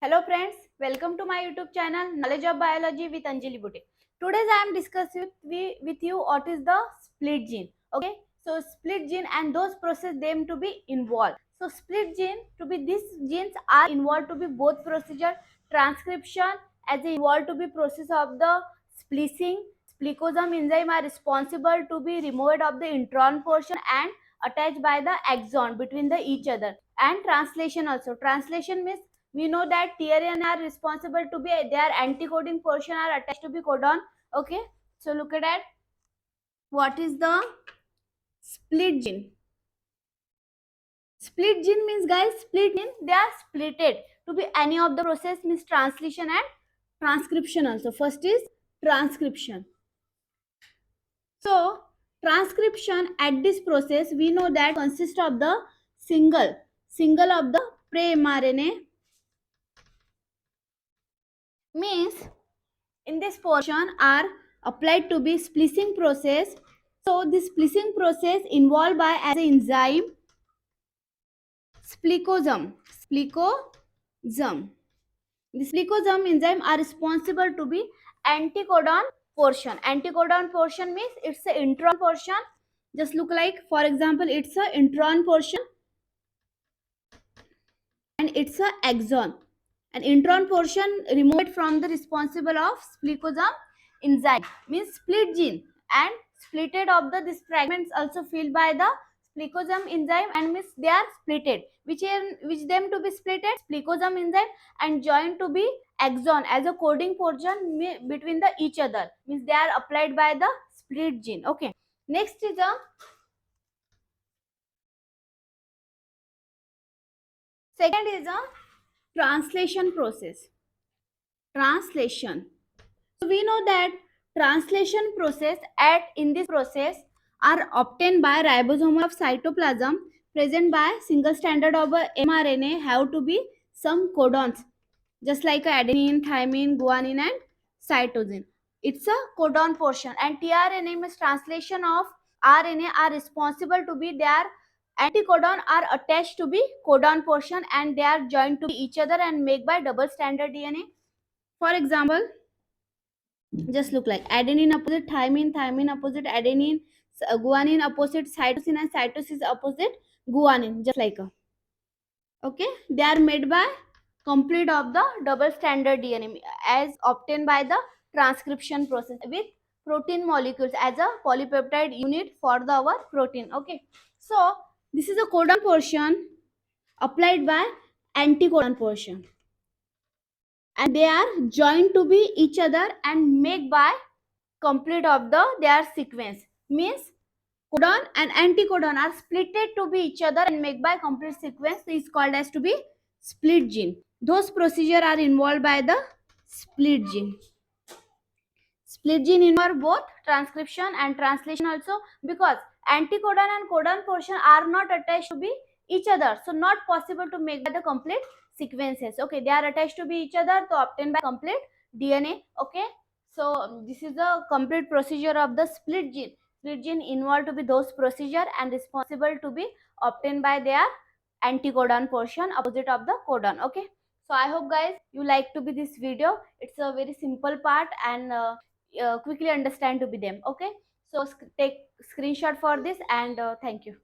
Hello friends, welcome to my YouTube channel Knowledge of Biology with Anjali Bute. Today I am discussing with you what is the split gene. Okay, so split gene and those process them to be involved. So split gene to be these genes are involved to be both procedure transcription as involved to be process of the splicing. Splicosome enzyme are responsible to be removed of the intron portion and attached by the axon between the each other. And translation also. Translation means we know that tRNA are responsible to be their anti-coding portion are attached to be codon. Okay, so look at that. What is the split gene? Split gene means guys, split gene they are splitted to be any of the process means translation and transcription also. First is transcription. So transcription at this process we know that consists of the single of the pre-mRNA means in this portion are applied to be splicing process. So this splicing process involved by as an enzyme splicosome. The splicosome enzyme are responsible to be anticodon portion. Anticodon portion means it's a intron portion. Just look like for example it's a intron portion and it's a axon. An intron portion removed from the responsible of splicosome enzyme means split gene and splitted of the these fragments also filled by the splicosome enzyme and means they are splitted which them to be splitted splicosome enzyme and joined to be axon as a coding portion between the each other means they are applied by the split gene. Okay, next is a second is a translation process. Translation. So we know that translation process at in this process are obtained by ribosome of cytoplasm present by single stranded of a mRNA have to be some codons just like adenine, thymine, guanine and cytosine. It's a codon portion and tRNA means translation of RNA are responsible to be their anticodon are attached to be codon portion and they are joined to each other and make by double stranded DNA. For example, just look like adenine opposite thymine, thymine opposite adenine, guanine opposite cytosine and cytosine opposite guanine, just like a okay, they are made by complete of the double stranded DNA as obtained by the transcription process with protein molecules as a polypeptide unit for the our protein. Okay, so this is a codon portion applied by anticodon portion and they are joined to be each other and make by complete of the their sequence means codon and anticodon are splitted to be each other and make by complete sequence is called as to be split gene. Those procedure are involved by the split gene. Split gene involve both transcription and translation also because anticodon and codon portion are not attached to be each other, so not possible to make the complete sequences. Okay, they are attached to be each other to obtain by complete DNA. Okay, so this is the complete procedure of the split gene. Split gene involved to be those procedure and responsible to be obtained by their anticodon portion opposite of the codon. Okay, so I hope guys you like to be this video. It's a very simple part and quickly understand to be them. Okay, so take screenshot for this and thank you.